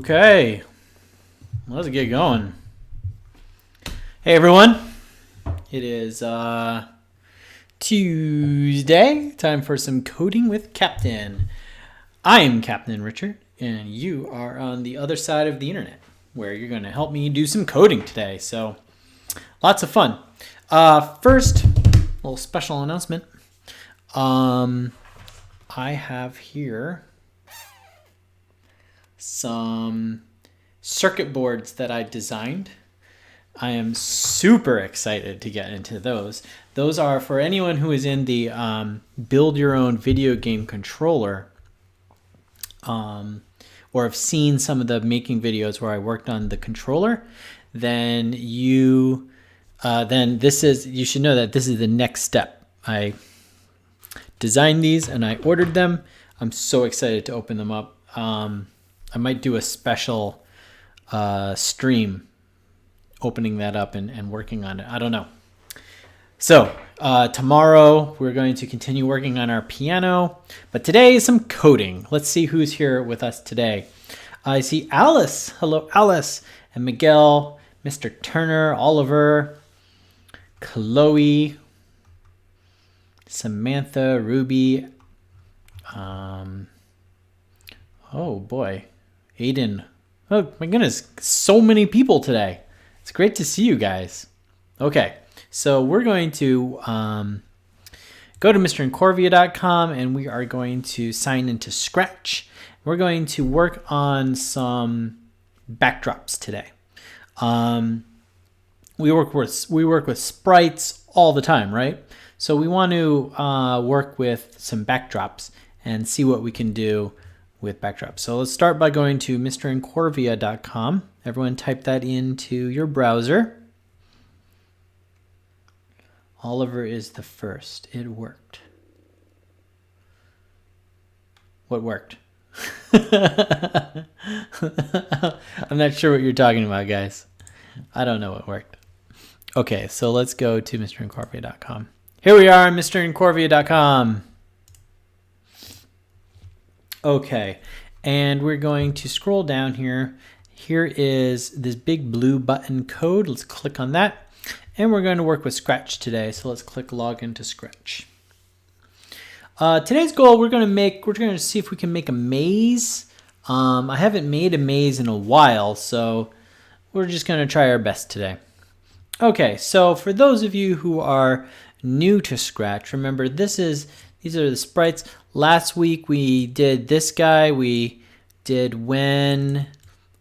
Okay, let's get going. Hey everyone, it is Tuesday, time for some coding with Captain. I'm Captain Richard, and you are on the other side of the internet, where you're going to help me do some coding today, so lots of fun. First, a little special announcement. I have here some circuit boards that I designed. I am super excited to get into those. Those are for anyone who is in the build your own video game controller, or have seen some of the making videos where I worked on the controller. Then you should know that this is the next step. I designed these and I ordered them. I'm so excited to open them up. I might do a special stream opening that up and working on it. I don't know. So tomorrow we're going to continue working on our piano, but today is some coding. Let's see who's here with us today. I see Alice. Hello, Alice. And Miguel, Mr. Turner, Oliver, Chloe, Samantha, Ruby. Oh boy. Aiden. Oh my goodness, so many people today. It's great to see you guys. Okay, so we're going to go to mrincorvia.com and we are going to sign into Scratch. We're going to work on some backdrops today. We work with sprites all the time, right? So we want to work with some backdrops and see what we can do with backdrops. So let's start by going to mrincorvia.com. Everyone type that into your browser. Oliver is the first. It worked. What worked? I'm not sure what you're talking about, guys. I don't know what worked. Okay, so let's go to mrincorvia.com. Here we are on mrincorvia.com. Okay, and we're going to scroll down here. Here is this big blue button code. Let's click on that. And we're going to work with Scratch today. So let's click log into Scratch. Today's goal, we're going to see if we can make a maze. I haven't made a maze in a while, so we're just going to try our best today. Okay, so for those of you who are new to Scratch, remember these are the sprites. Last week we did this guy. We did when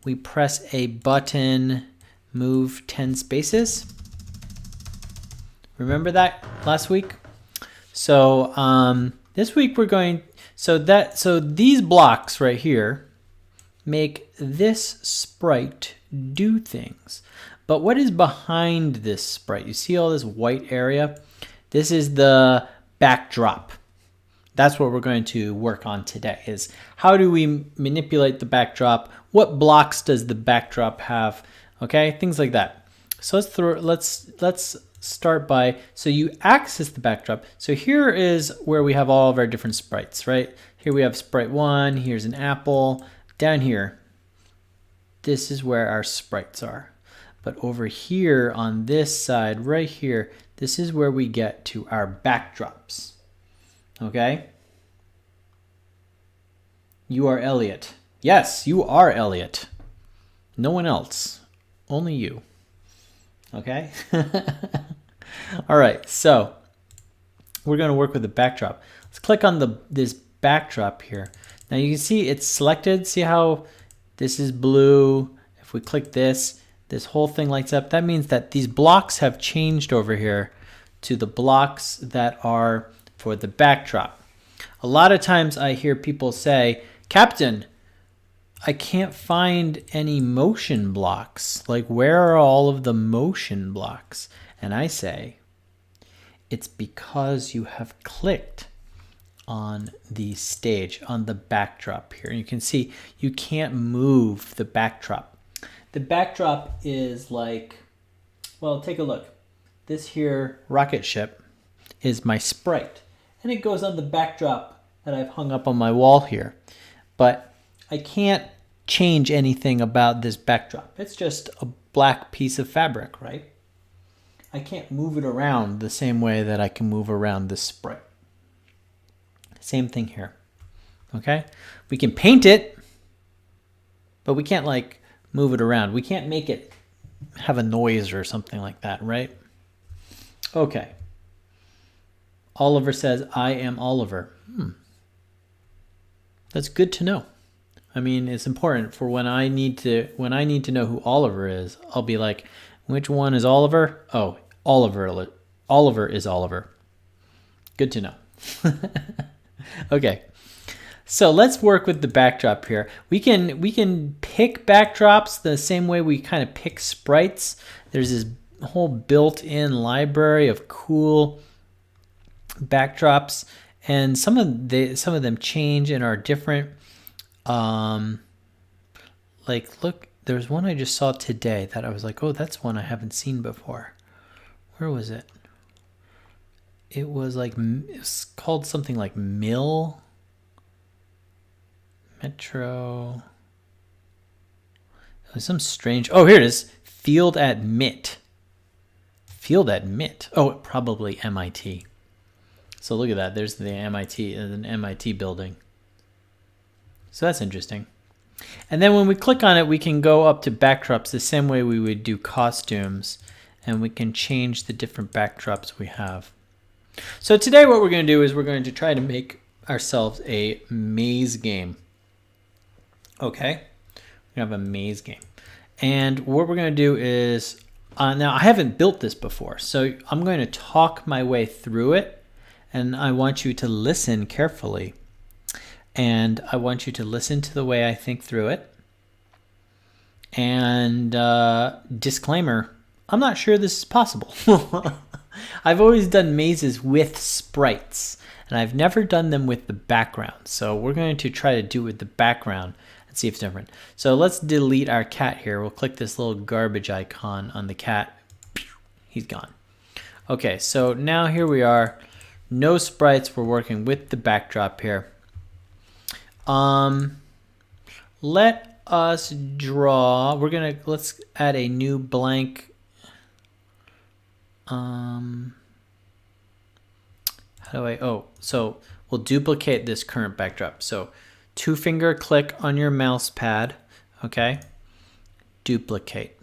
we press a button, move 10 spaces. Remember that last week? So this week we're going, so these blocks right here make this sprite do things. But what is behind this sprite? You see all this white area? This is the backdrop. That's what we're going to work on today, is how do we manipulate the backdrop? What blocks does the backdrop have? Okay, things like that. So let's start by, so you access the backdrop. So here is where we have all of our different sprites, right? Here we have sprite 1, here's an apple. Down here, this is where our sprites are. But over here on this side, right here, this is where we get to our backdrops. Okay? You are Elliot. Yes, you are Elliot. No one else. Only you. Okay? All right, so we're going to work with the backdrop. Let's click on this backdrop here. Now you can see it's selected. See how this is blue? If we click this whole thing lights up. That means that these blocks have changed over here to the blocks that are for the backdrop. A lot of times I hear people say, Captain, I can't find any motion blocks. Like, where are all of the motion blocks? And I say, it's because you have clicked on the stage, on the backdrop here. And you can see you can't move the backdrop. The backdrop is like, well, take a look. This here rocket ship is my sprite. And it goes on the backdrop that I've hung up on my wall here. But I can't change anything about this backdrop. It's just a black piece of fabric, right? I can't move it around the same way that I can move around this sprite. Same thing here, okay? We can paint it, but we can't like move it around. We can't make it have a noise or something like that, right? Okay. Oliver says, I am Oliver. That's good to know. I mean, it's important for when I need to know who Oliver is, I'll be like, which one is Oliver? Oh, Oliver. Oliver is Oliver. Good to know. Okay. So let's work with the backdrop here. We can pick backdrops the same way we kind of pick sprites. There's this whole built-in library of cool backdrops, and some of them change and are different. Like look, there's one I just saw today that I was like, oh, that's one I haven't seen before. Where was it? It was like, it's called something like Metro. It was some strange, oh, here it is. Field at MIT. Field at MIT. Oh, probably MIT. So look at that. There's the MIT, an MIT building. So that's interesting. And then when we click on it, we can go up to backdrops the same way we would do costumes, and we can change the different backdrops we have. So today what we're going to do is we're going to try to make ourselves a maze game. Okay? We have a maze game. And what we're going to do is, now I haven't built this before, so I'm going to talk my way through it, and I want you to listen carefully. And I want you to listen to the way I think through it. And disclaimer, I'm not sure this is possible. I've always done mazes with sprites, and I've never done them with the background. So we're going to try to do it with the background and see if it's different. So let's delete our cat here. We'll click this little garbage icon on the cat. He's gone. Okay, so now here we are. No sprites. We're working with the backdrop here. Let us draw. Let's add a new blank. How do I, so we'll duplicate this current backdrop. So 2-finger click on your mouse pad, okay? Duplicate.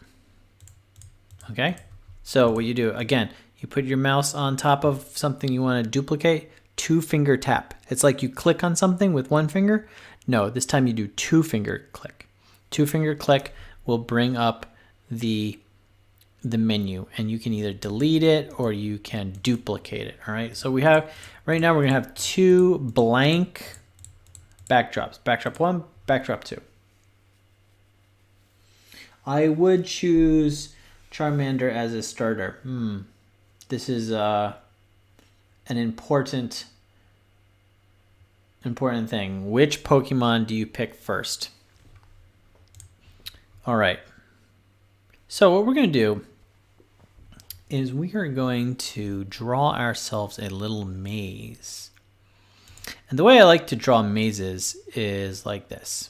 Okay? So what you do, again, you put your mouse on top of something you want to duplicate, 2-finger tap. It's like you click on something with 1 finger. No, this time you do 2-finger click. 2-finger click will bring up the menu, and you can either delete it or you can duplicate it. All right, so we have, right now we're gonna have 2 blank backdrops. Backdrop 1, backdrop 2. I would choose Charmander as a starter. This is an important thing. Which Pokemon do you pick first? All right. So what we're going to do is we are going to draw ourselves a little maze. And the way I like to draw mazes is like this.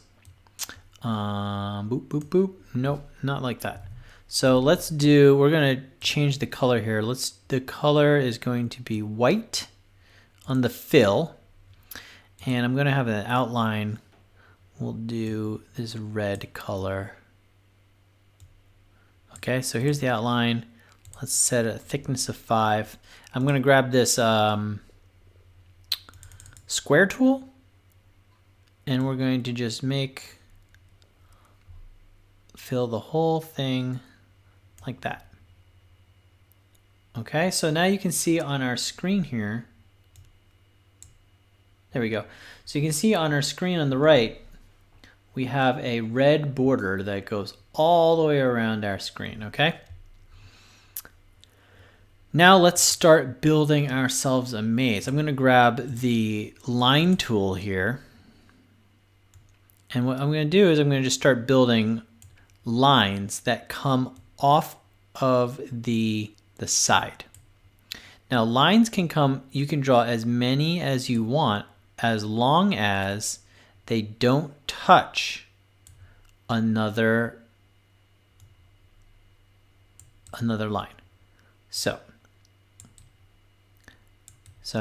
Boop, boop, boop. Nope, not like that. So we're going to change the color here. The color is going to be white on the fill. And I'm going to have an outline. We'll do this red color. Okay, so here's the outline. Let's set a thickness of 5. I'm going to grab this square tool, and we're going to just fill the whole thing like that. Okay, so now you can see on our screen here, there we go. So you can see on our screen on the right, we have a red border that goes all the way around our screen, okay? Now let's start building ourselves a maze. I'm gonna grab the line tool here. And what I'm gonna do is I'm gonna just start building lines that come off of the side. Now lines can come, you can draw as many as you want as long as they don't touch another line. So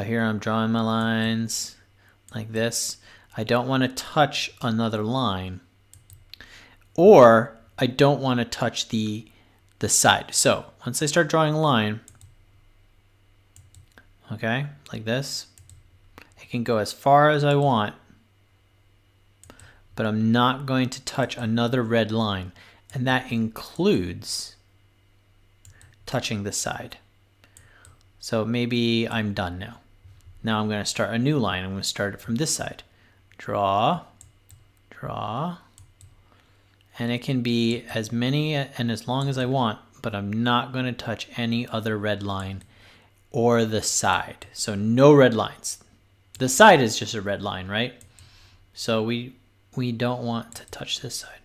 here I'm drawing my lines like this. I don't want to touch another line, or I don't want to touch the side. So once I start drawing a line, okay, like this, I can go as far as I want, but I'm not going to touch another red line, and that includes touching the side. So maybe I'm done now. Now I'm going to start a new line. I'm going to start it from this side. Draw, draw, and it can be as many and as long as I want, but I'm not going to touch any other red line or the side. So no red lines. The side is just a red line, right? So we don't want to touch this side.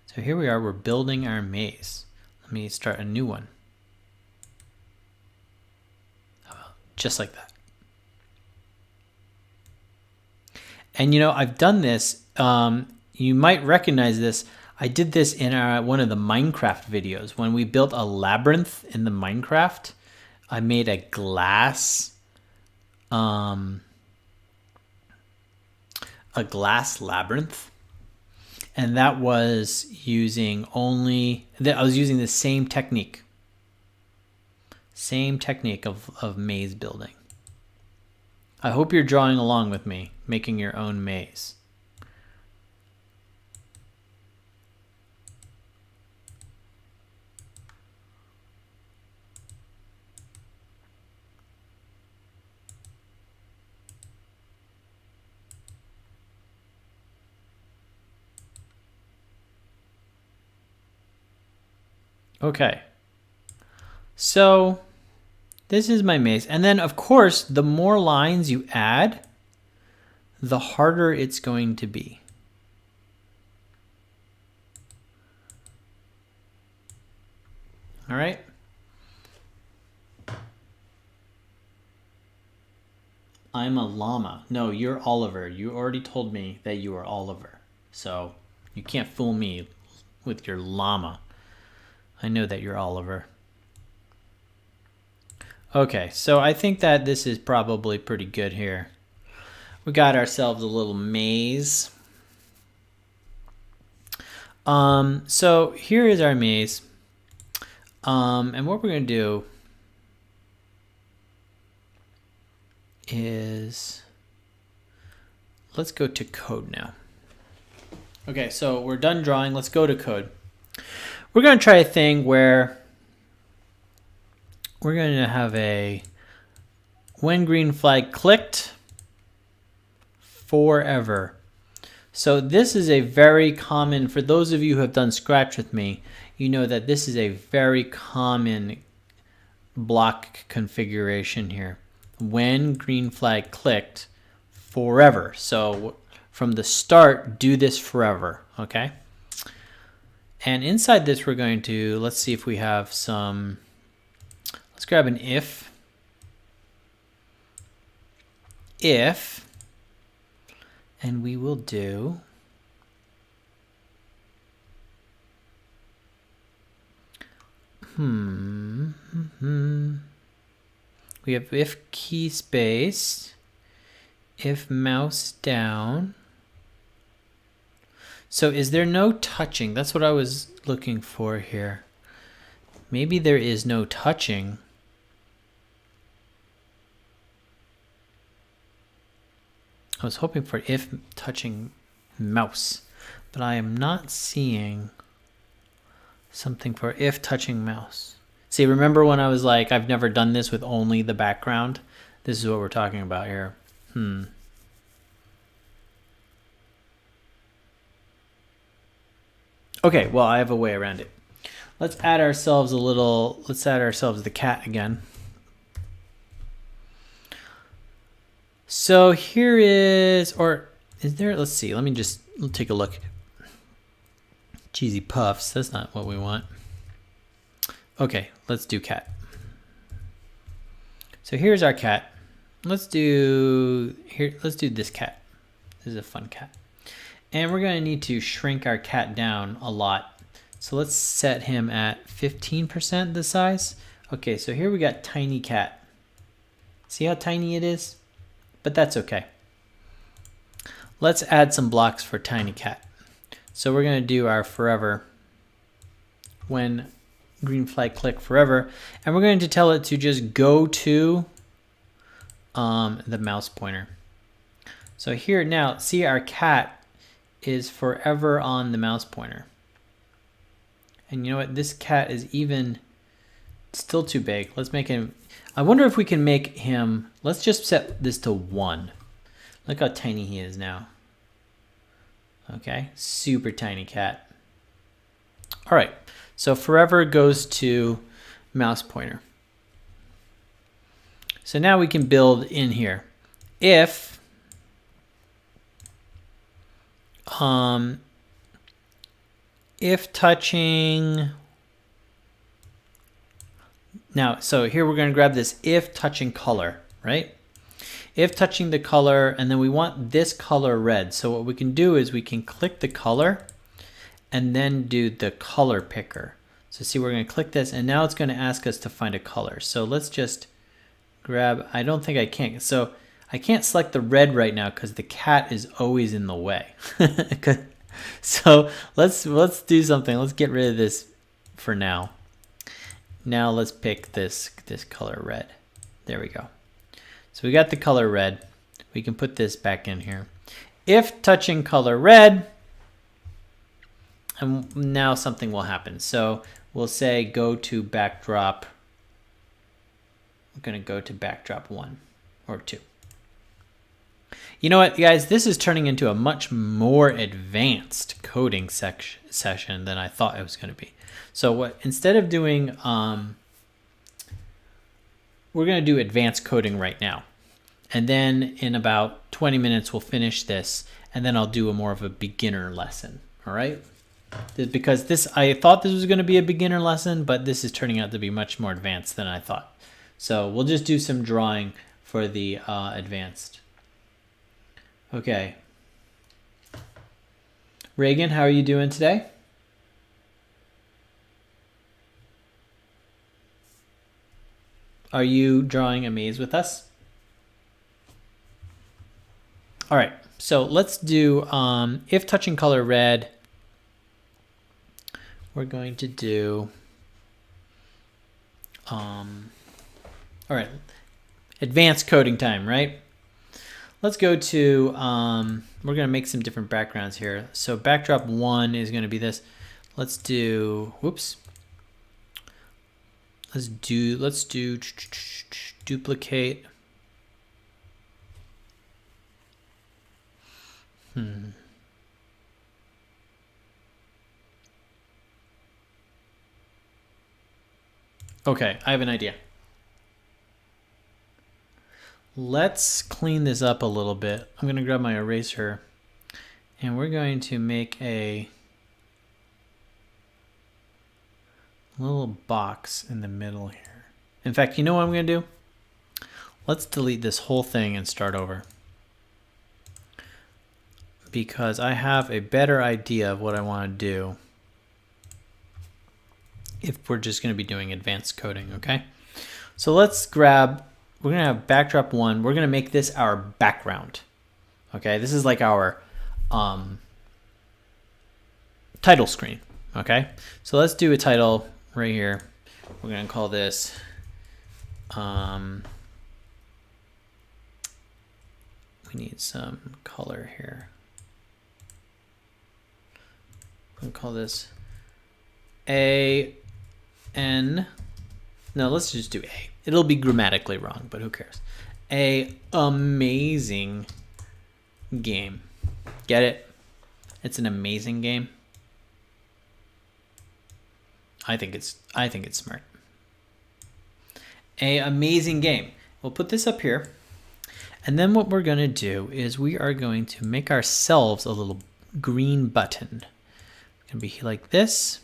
So here we are, we're building our maze. Let me start a new one. Just like that. And you know, I've done this, you might recognize this. I did this in one of the Minecraft videos. When we built a labyrinth in the Minecraft, I made a glass labyrinth. And that was using I was using the same technique. Same technique of maze building. I hope you're drawing along with me, making your own maze. Okay. So this is my maze. And then, of course, the more lines you add, the harder it's going to be. All right? I'm a llama. No, you're Oliver. You already told me that you are Oliver. So you can't fool me with your llama. I know that you're Oliver. Okay, so I think that this is probably pretty good here. We got ourselves a little maze. So here is our maze. And what we're going to do is, let's go to code now. Okay, so we're done drawing. Let's go to code. We're going to try a thing where we're going to have a when green flag clicked forever. So this is a very common, for those of you who have done Scratch with me, you know that this is a very common block configuration here. When green flag clicked forever. So from the start, do this forever, okay? And inside this, we're going to, let's see if we have some, let's grab an if, and we will do we have if key space, if mouse down. So is there no touching? That's what I was looking for here. Maybe there is no touching. I was hoping for if touching mouse, but I am not seeing something for if touching mouse. See, remember when I was like, I've never done this with only the background? This is what we're talking about here. Okay, well, I have a way around it. Let's add ourselves the cat again. So here is, or is there, let's see, let's take a look. Cheesy puffs, that's not what we want. Okay, let's do cat. So here's our cat. Let's do this cat. This is a fun cat. And we're going to need to shrink our cat down a lot. So let's set him at 15% the size. Okay, so here we got tiny cat. See how tiny it is? But that's okay. Let's add some blocks for tiny cat. So we're going to do our forever when green flag click forever. And we're going to tell it to just go to the mouse pointer. So here now, see our cat is forever on the mouse pointer. And you know what? This cat is even still too big. Let's make him, I wonder if we can make him, let's just set this to 1. Look how tiny he is now. Okay, super tiny cat. All right, so forever goes to mouse pointer. So now we can build in here. If touching, now, so here we're going to grab this if touching color, right? If touching the color, and then we want this color red. So what we can do is we can click the color and then do the color picker. So see, we're going to click this and now it's going to ask us to find a color. So let's just grab, I don't think I can. So I can't select the red right now because the cat is always in the way. So let's do something. Let's get rid of this for now. Now let's pick this color red. There we go. So we got the color red. We can put this back in here. If touching color red, and now something will happen. So we'll say go to backdrop. We're going to go to backdrop 1 or 2. You know what, guys? This is turning into a much more advanced coding session than I thought it was going to be. So what, instead of doing, we're going to do advanced coding right now. And then in about 20 minutes, we'll finish this. And then I'll do a more of a beginner lesson. All right. Because this, I thought this was going to be a beginner lesson, but this is turning out to be much more advanced than I thought. So we'll just do some drawing for the advanced. Okay. Reagan, how are you doing today? Are you drawing a maze with us? All right, so let's do if touching color red, we're going to do, all right, advanced coding time, right? Let's go to, we're going to make some different backgrounds here. So backdrop 1 is going to be this. Let's do, whoops. Let's do duplicate. Okay, I have an idea. Let's clean this up a little bit. I'm going to grab my eraser and we're going to make a little box in the middle here. In fact, you know what I'm going to do? Let's delete this whole thing and start over. Because I have a better idea of what I want to do if we're just going to be doing advanced coding, okay? So let's grab, we're going to have backdrop 1. We're going to make this our background, okay? This is like our title screen, okay? So let's do a title right here. We're going to call this we need some color here. We'll call this A-N. No, let's just do A. It'll be grammatically wrong, but who cares? A amazing game. Get it? It's an amazing game. I think it's smart. A amazing game. We'll put this up here. And then what we're going to do is we are going to make ourselves a little green button. It's going to be like this.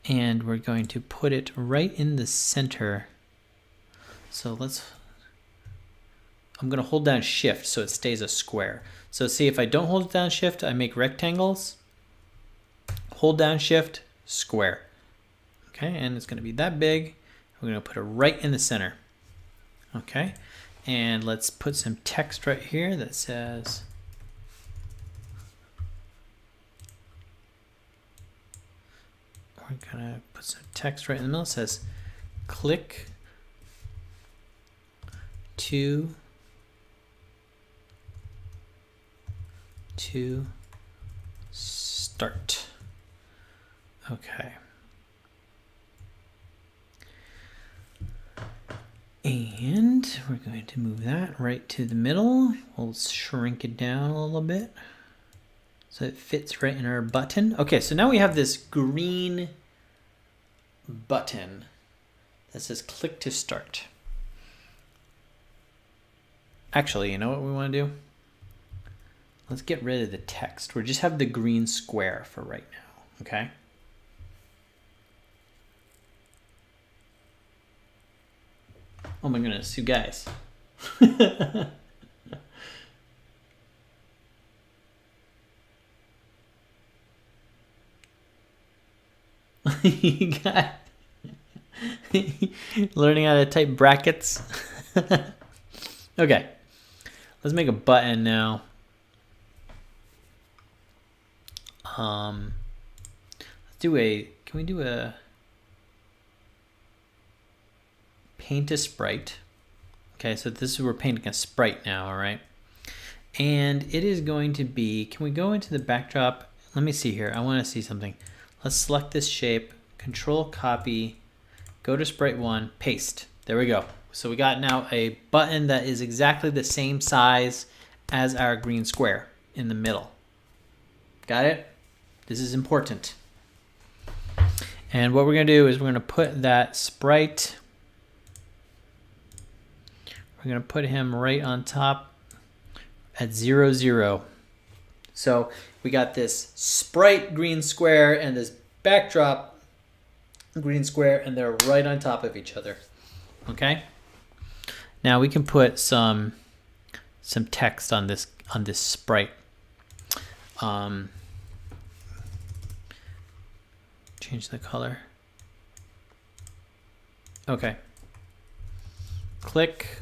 And we're going to put it right in the center. So let's I'm going to hold down shift so it stays a square. So see, if I don't hold down shift, I make rectangles. Hold down shift, square. Okay, and it's going to be that big. We're going to put it right in the center. Okay, and let's put some text right here that says, we're going to put some text right in the middle. It says, click to start. Okay. And we're going to move that right to the middle. We'll shrink it down a little bit so it fits right in our button. Okay, so now we have this green button that says click to start. Actually, you know what we want to do? Let's get rid of the text. We'll just have the green square for right now, okay? Oh my goodness, you guys. You got learning how to type brackets. Okay, let's make a button now. Let's do can we do a paint a sprite? Okay, so this is, we're painting a sprite now, all right? And it is going to be, can we go into the backdrop? Let me see here, I wanna see something. Let's select this shape, control copy, go to sprite 1, paste. There we go. So we got now a button that is exactly the same size as our green square in the middle. Got it? This is important. And what we're gonna do is we're gonna put that sprite, we're gonna put him right on top at 0, 0. So we got this sprite green square and this backdrop green square, and they're right on top of each other. Okay. Now we can put some text on this sprite. Change the color. Okay. Click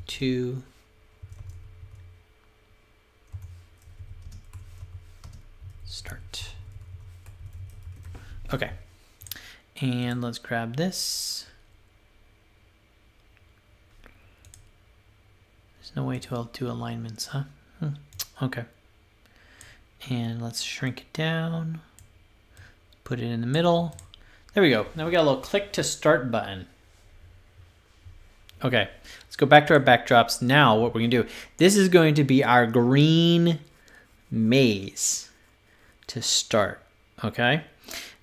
to start. Okay. And let's grab this. There's no way to do alignments, huh? Okay. And let's shrink it down. Put it in the middle. There we go. Now we got a little click to start button. Okay, let's go back to our backdrops. Now what we're gonna do, this is going to be our green maze to start, okay?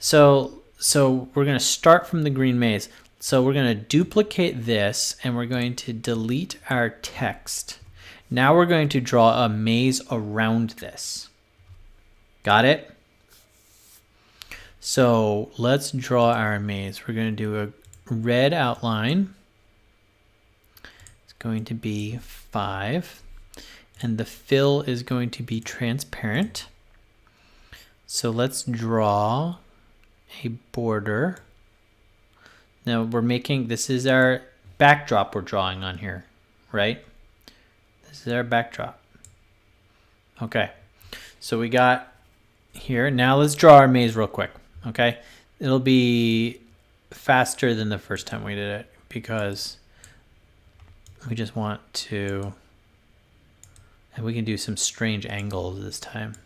So we're gonna start from the green maze. So we're gonna duplicate this and we're going to delete our text. Now we're going to draw a maze around this. Got it? So let's draw our maze. We're going to do a red outline. It's going to be 5. And the fill is going to be transparent. So let's draw a border. Now we're making, this is our backdrop we're drawing on here, right? This is our backdrop. Okay, so we got here. Now let's draw our maze real quick, okay? It'll be faster than the first time we did it because we just want to, and we can do some strange angles this time.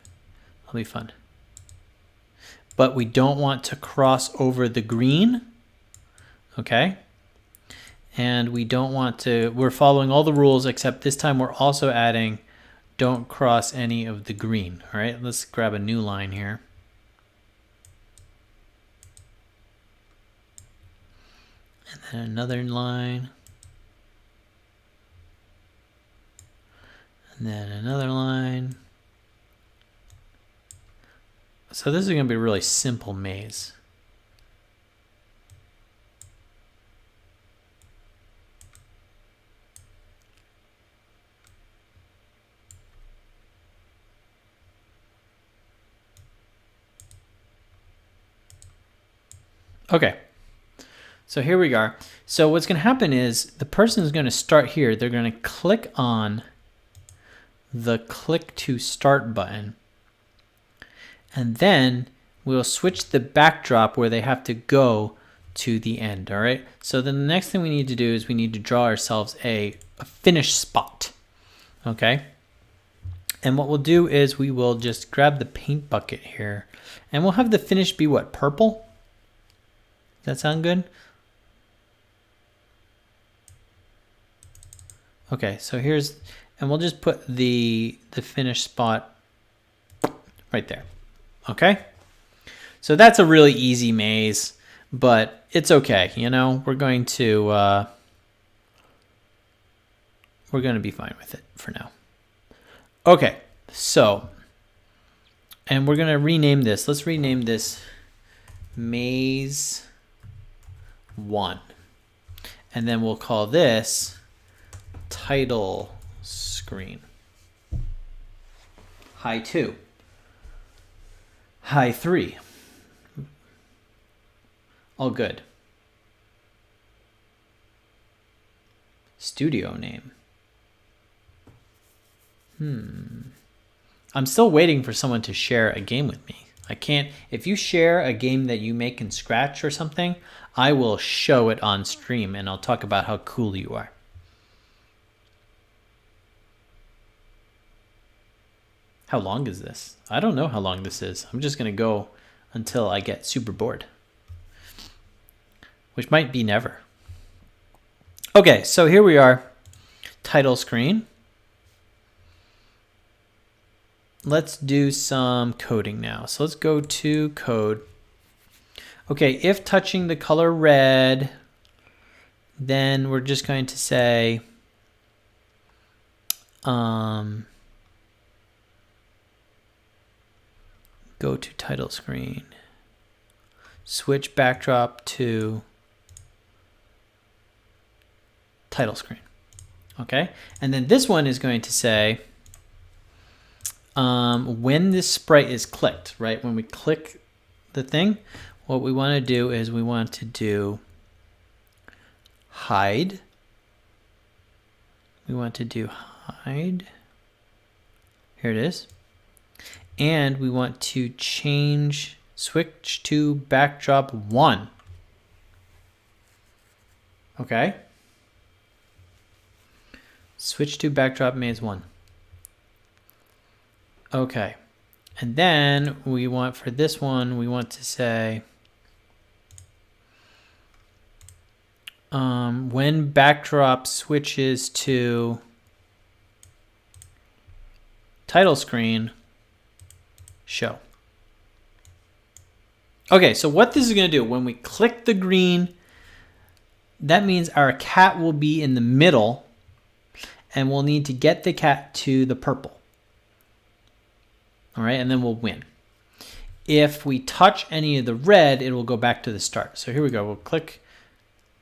It'll be fun. But we don't want to cross over the green, okay? And we don't want to, we're following all the rules except this time we're also adding don't cross any of the green. All right, let's grab a new line here. And then another line. And then another line. So this is going to be a really simple maze. Okay. So here we are. So what's going to happen is the person is going to start here. They're going to click on the click to start button. And then we'll switch the backdrop where they have to go to the end. All right. So then the next thing we need to do is we need to draw ourselves a finish spot. Okay. And what we'll do is we will just grab the paint bucket here and we'll have the finish be what? Purple? Does that sound good? Okay, so here's, and we'll just put the finish spot right there. Okay, so that's a really easy maze, but it's okay. You know, we're going to be fine with it for now. Okay, so, and we're gonna rename this. Let's rename this Maze 1, and then we'll call this title screen. High 2. High 3. All good. Studio name. I'm still waiting for someone to share a game with me. I can't, if you share a game that you make in Scratch or something, I will show it on stream and I'll talk about how cool you are. How long is this? I don't know how long this is. I'm just going to go until I get super bored, which might be never. Okay, so here we are, title screen. Let's do some coding now. So let's go to code. Okay, if touching the color red, then we're just going to say go to title screen, switch backdrop to title screen. Okay, and then this one is going to say when this sprite is clicked, right? When we click the thing, what we want to do is we want to do hide. We want to do hide. Here it is. And we want to change, switch to backdrop 1. Okay. Switch to backdrop maze 1. Okay. And then we want, for this one, we want to say when backdrop switches to title screen, show. Okay, so what this is going to do, when we click the green, that means our cat will be in the middle and we'll need to get the cat to the purple. All right, and then we'll win. If we touch any of the red, it will go back to the start. So here we go. We'll click,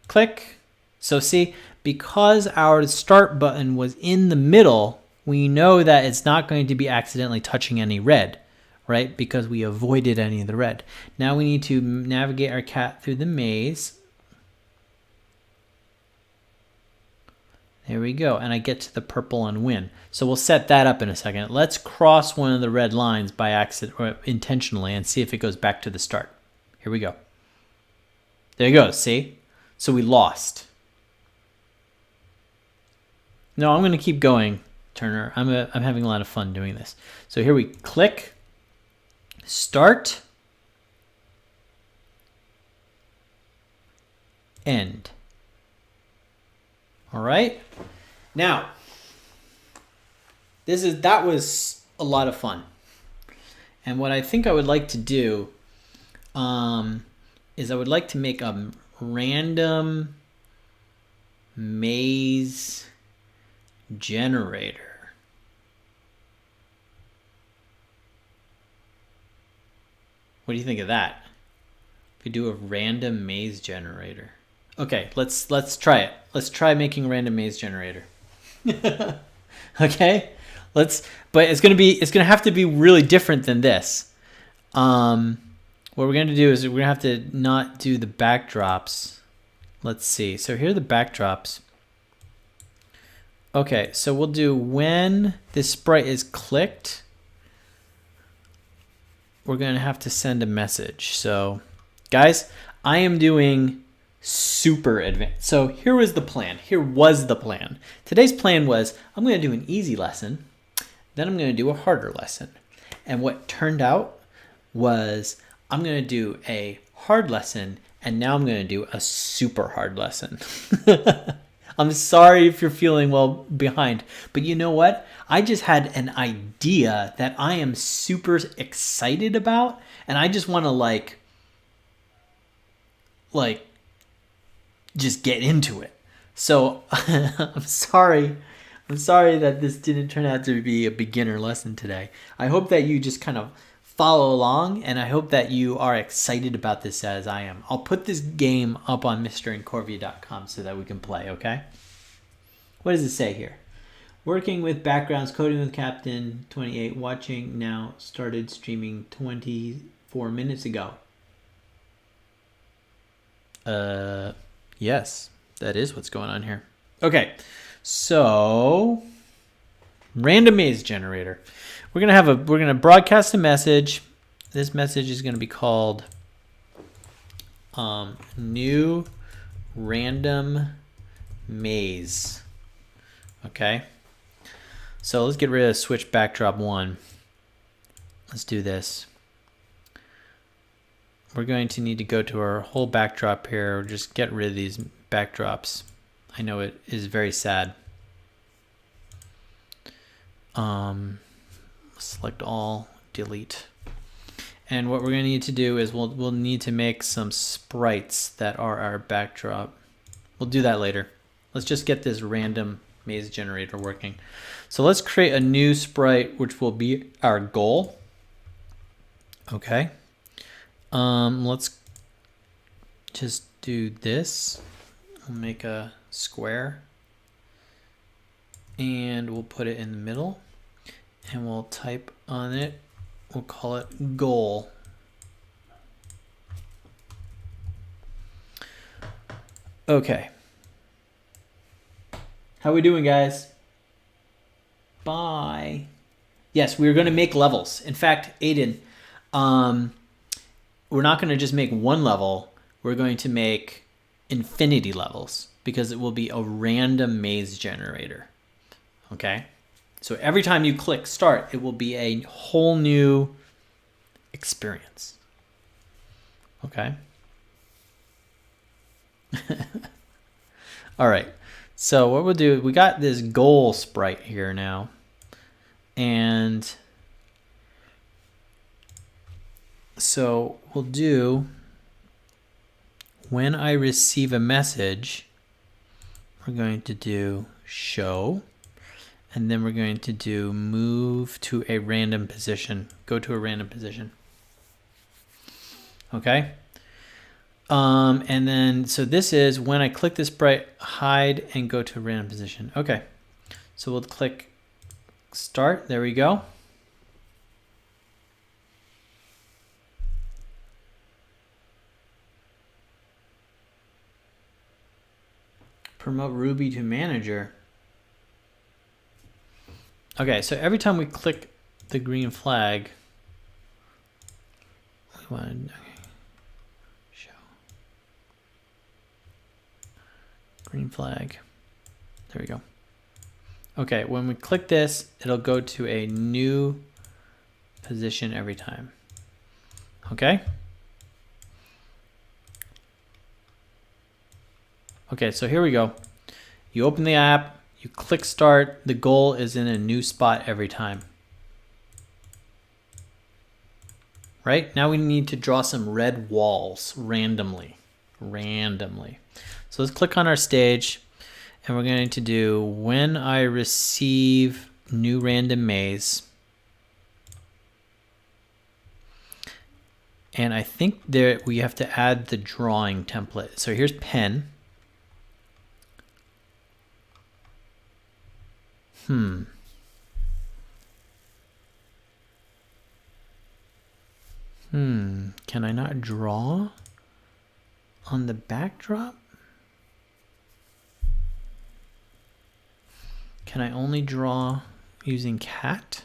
click. So see, because our start button was in the middle, we know that it's not going to be accidentally touching any red, right? Because we avoided any of the red. Now we need to navigate our cat through the maze. There we go, and I get to the purple and win. So we'll set that up in a second. Let's cross one of the red lines by accident or intentionally and see if it goes back to the start. Here we go. There you go, see? So we lost. No, I'm going to keep going, Turner. I'm having a lot of fun doing this. So here we click, start, end. All right. Now, that was a lot of fun. And what I think I would like to do is I would like to make a random maze generator. What do you think of that? If we do a random maze generator. Okay, let's try it. Let's try making a random maze generator. Okay, but it's gonna have to be really different than this. what we're going to do is we're going to have to not do the backdrops. Let's see. So here are the backdrops. Okay, so we'll do when this sprite is clicked, we're going to have to send a message. So guys, I am doing super advanced. So here was the plan. Today's plan was I'm going to do an easy lesson, then I'm going to do a harder lesson. And what turned out was I'm going to do a hard lesson, and now I'm going to do a super hard lesson. I'm sorry if you're feeling well behind, but you know what? I just had an idea that I am super excited about, and I just want to like just get into it. So I'm sorry that this didn't turn out to be a beginner lesson today. I hope that you just kind of follow along, and I hope that you are excited about this as I am. I'll put this game up on mrincorvia.com so that we can play, okay? What does it say here? Working with backgrounds, coding with Captain 28, watching now, started streaming 24 minutes ago. Yes, that is what's going on here. Okay, so random maze generator. We're gonna broadcast a message. This message is gonna be called new random maze. Okay, so let's get rid of switch backdrop 1. Let's do this. We're going to need to go to our whole backdrop here. Just get rid of these backdrops. I know it is very sad. Select all, delete. And what we're going to need to do is we'll need to make some sprites that are our backdrop. We'll do that later. Let's just get this random maze generator working. So let's create a new sprite, which will be our goal. Okay. Let's just do this. We'll make a square and we'll put it in the middle and we'll type on it. We'll call it goal. Okay. How we doing, guys? Bye. Yes, we're going to make levels. In fact, Aiden, we're not going to just make one level. We're going to make infinity levels because it will be a random maze generator. Okay? So every time you click start, it will be a whole new experience. Okay? All right. So what we'll do, we got this goal sprite here now. And so we'll do, when I receive a message, we're going to do show, and then we're going to do move to a random position, go to a random position. Okay. And then, so this is when I click this sprite, hide and go to a random position. Okay. So we'll click start. There we go. Promote Ruby to manager. Okay, so every time we click the green flag, we want to show green flag. There we go. Okay, when we click this, it'll go to a new position every time. Okay? Okay, so here we go. You open the app, you click start, the goal is in a new spot every time. Right? Now we need to draw some red walls randomly. So let's click on our stage and we're going to do when I receive new random maze. And I think there we have to add the drawing template. So here's pen. Can I not draw on the backdrop? Can I only draw using cat?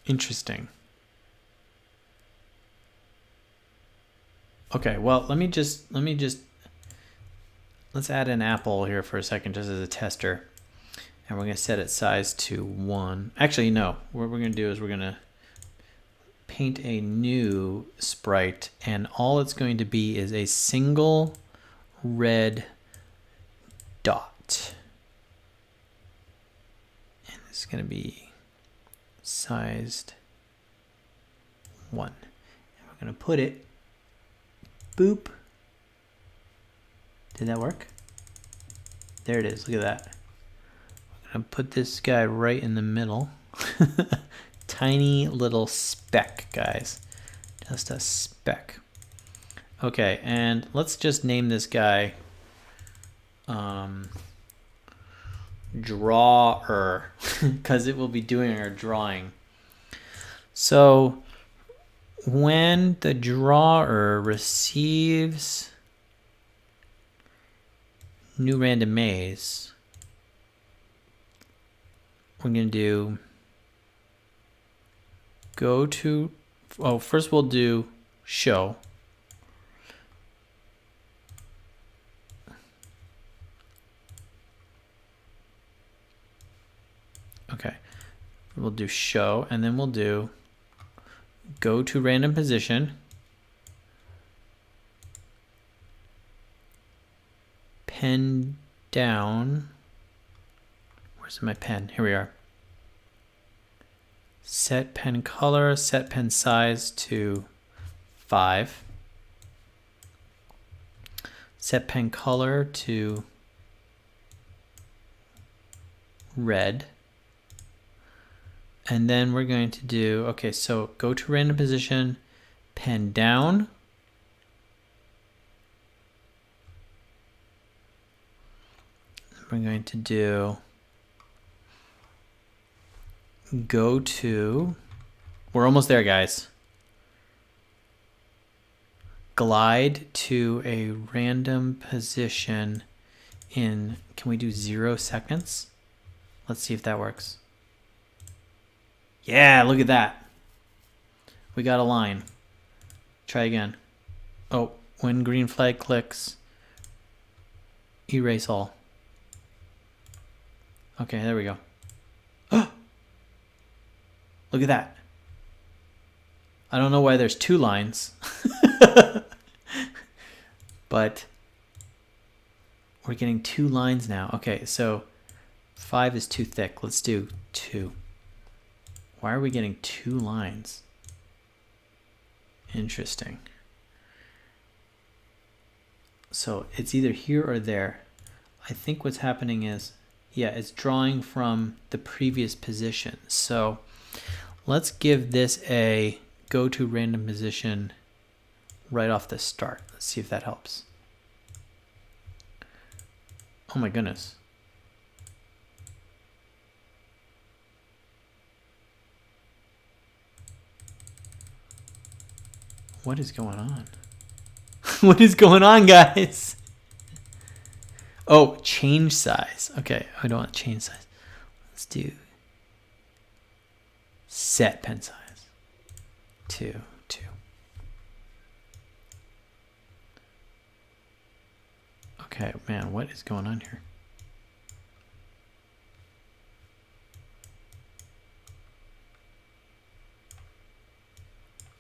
Interesting. Okay, well, let's add an apple here for a second just as a tester. And we're going to set its size to 1. Actually, no. What we're going to do is we're going to paint a new sprite, and all it's going to be is a single red dot. And this is going to be sized 1. And we're going to put it, boop. Did that work? There it is. Look at that. We're going to put this guy right in the middle. Tiny little speck, guys. Just a speck. Okay, and let's just name this guy drawer, because it will be doing our drawing. So when the drawer receives new random maze, we're going to do go to, oh, first we'll do show. Okay, we'll do show, and then we'll do go to random position, pen down. Where's my pen? Here we are. Set pen color, set pen size to 5. Set pen color to red. And then we're going to do, okay, so go to random position, pen down. We're going to do go to, we're almost there, guys. Glide to a random position in, can we do 0 seconds? Let's see if that works. Yeah, look at that. We got a line. Try again. Oh, when green flag clicks, erase all. Okay, there we go. Look at that. I don't know why there's 2 lines. But we're getting 2 lines now. Okay, so 5 is too thick. Let's do 2. Why are we getting 2 lines? Interesting. So it's either here or there. I think what's happening is, yeah, it's drawing from the previous position. So let's give this a go to random position right off the start. Let's see if that helps. Oh my goodness. What is going on? What is going on, guys? Oh, change size. Okay, I don't want to change size. Let's do set pen size. 2. Okay, man, what is going on here?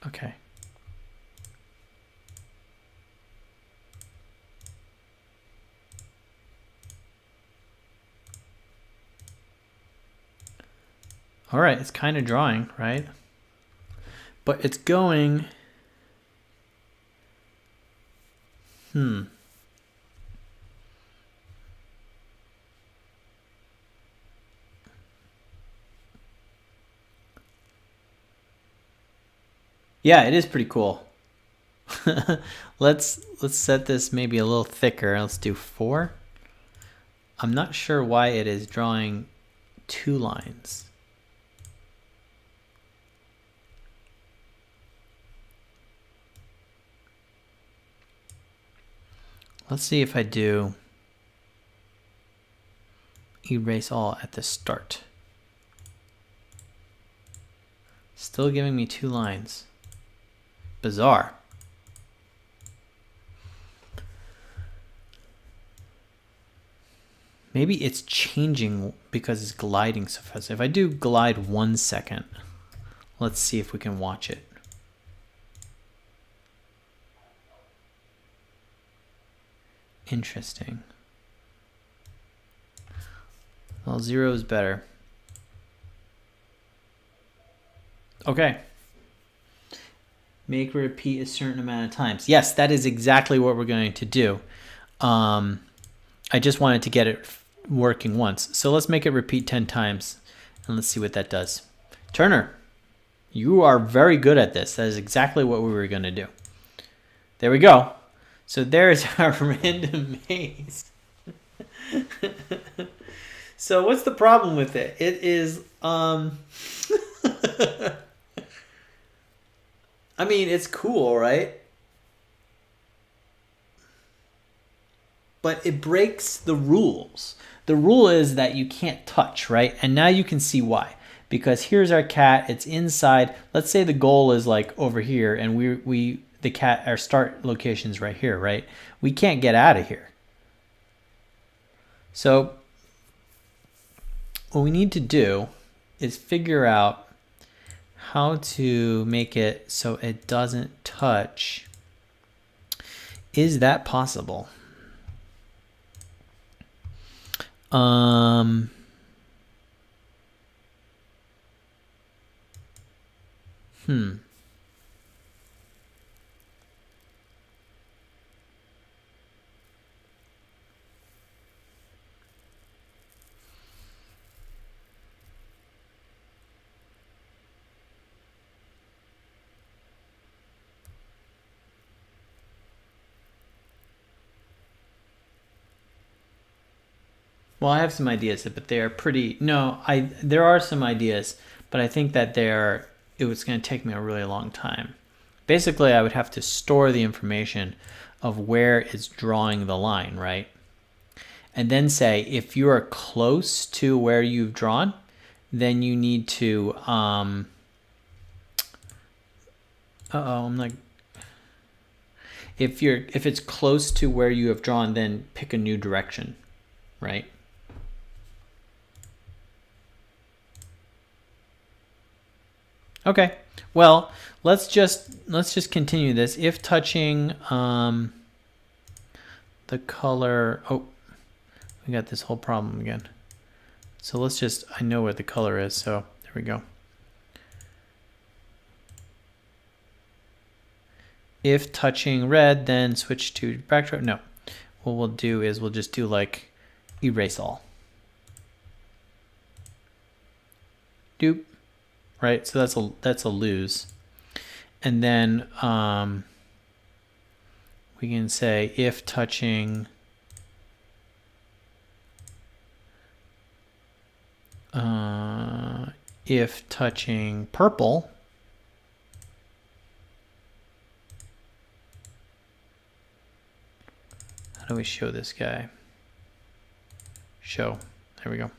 Okay. All right, it's kind of drawing, right? But it's going... Yeah, it is pretty cool. Let's set this maybe a little thicker. Let's do 4. I'm not sure why it is drawing 2 lines. Let's see if I do erase all at the start. Still giving me 2 lines. Bizarre. Maybe it's changing because it's gliding so fast. If I do glide 1 second, let's see if we can watch it. Interesting. Well, 0 is better. Okay. Make repeat a certain amount of times. Yes, that is exactly what we're going to do. I just wanted to get it working once. So let's make it repeat 10 times and let's see what that does. Turner, you are very good at this. That is exactly what we were going to do. There we go. So there's our random maze. So what's the problem with it? It is, I mean, it's cool, right? But it breaks the rules. The rule is that you can't touch, right? And now you can see why. Because here's our cat, it's inside. Let's say the goal is like over here and the cat, our start location's right here, right? We can't get out of here. So what we need to do is figure out how to make it so it doesn't touch. Is that possible? Well, I have some ideas, but they are pretty. No, there are some ideas, but I think that it was going to take me a really long time. Basically, I would have to store the information of where it's drawing the line, right? And then say if you are close to where you've drawn, then you need to. I'm like. If it's close to where you have drawn, then pick a new direction, right? Okay, well, let's just continue this. If touching the color, oh, we got this whole problem again. So let's just, I know where the color is, so there we go. If touching red, then switch to backdrop. No, what we'll do is we'll just do like erase all. Doop. Right, so that's a lose. And then we can say if touching purple, how do we show this guy? Show, there we go.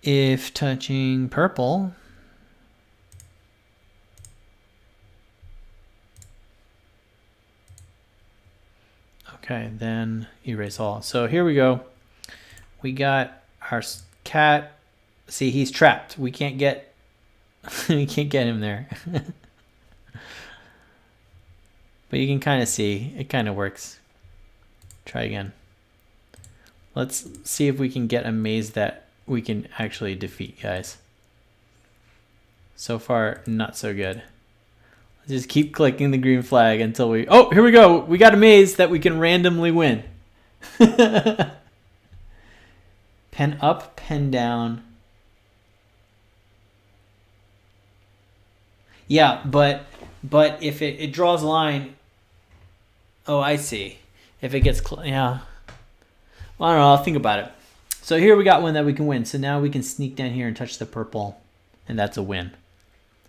If touching purple, okay, then erase all. So here we go. We got our cat. See, he's trapped. We can't get we can't get him there. But you can kind of see it kind of works. Try again. Let's see if we can get a maze that we can actually defeat, guys. So far, not so good. Let's just keep clicking the green flag until we... Oh, here we go. We got a maze that we can randomly win. Pen up, pen down. Yeah, but if it draws a line... Oh, I see. If it gets... Yeah. Well, I don't know. I'll think about it. So here we got one that we can win. So now we can sneak down here and touch the purple, and that's a win.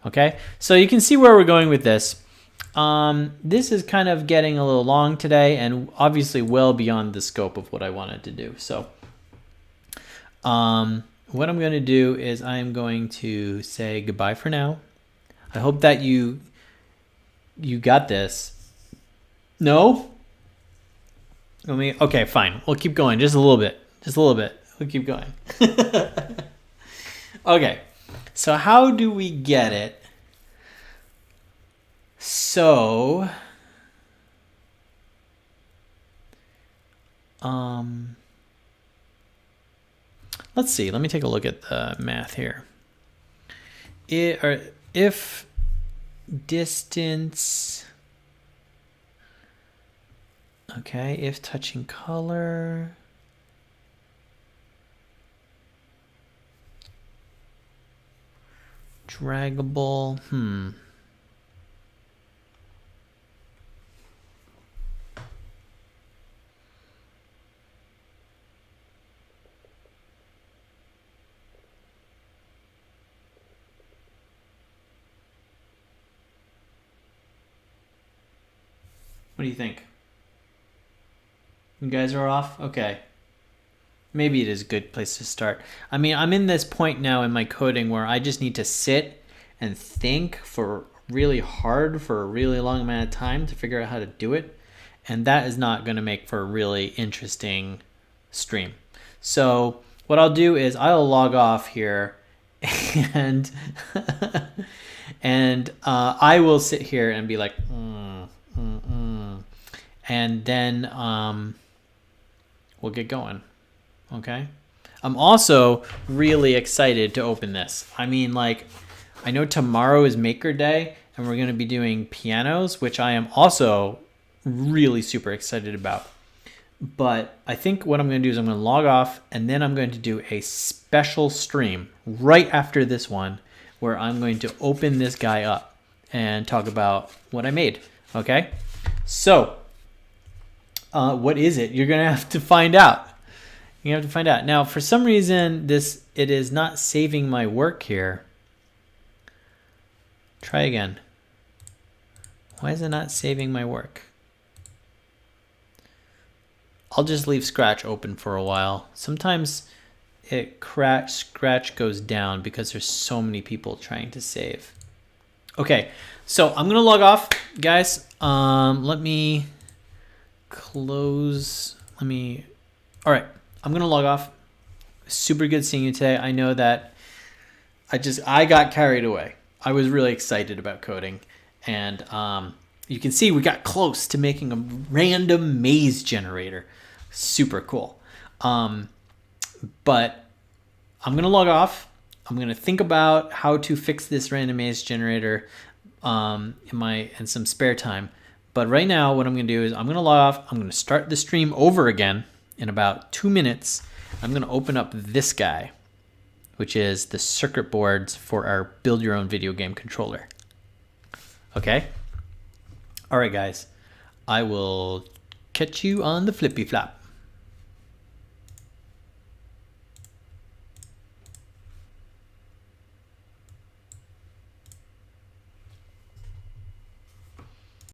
Okay, so you can see where we're going with this. This is kind of getting a little long today, and obviously well beyond the scope of what I wanted to do. So what I'm going to do is I'm going to say goodbye for now. I hope that you got this. No? Okay, fine. We'll keep going just a little bit. Just a little bit. We'll keep going. Okay. So how do we get it? So let's see. Let me take a look at the math here. If distance, okay, if touching color, draggable, What do you think? You guys are off? Okay. Maybe it is a good place to start. I mean, I'm in this point now in my coding where I just need to sit and think for really hard for a really long amount of time to figure out how to do it. And that is not going to make for a really interesting stream. So what I'll do is I'll log off here and I will sit here and be like, and then we'll get going. Okay. I'm also really excited to open this. I mean, like, I know tomorrow is Maker Day and we're going to be doing pianos, which I am also really super excited about. But I think what I'm going to do is I'm going to log off and then I'm going to do a special stream right after this one where I'm going to open this guy up and talk about what I made. Okay. So what is it? You're going to have to find out. You have to find out. Now, for some reason, it is not saving my work here. Try again. Why is it not saving my work? I'll just leave Scratch open for a while. Sometimes Scratch goes down because there's so many people trying to save. Okay, so I'm gonna log off, guys. Let me close. All right. I'm going to log off. Super good seeing you today. I know that I got carried away. I was really excited about coding. And you can see we got close to making a random maze generator. Super cool. But I'm going to log off. I'm going to think about how to fix this random maze generator in some spare time. But right now, what I'm going to do is I'm going to log off. I'm going to start the stream over again. In about 2 minutes, I'm going to open up this guy, which is the circuit boards for our build your own video game controller. Okay? All right, guys. I will catch you on the flippy flop.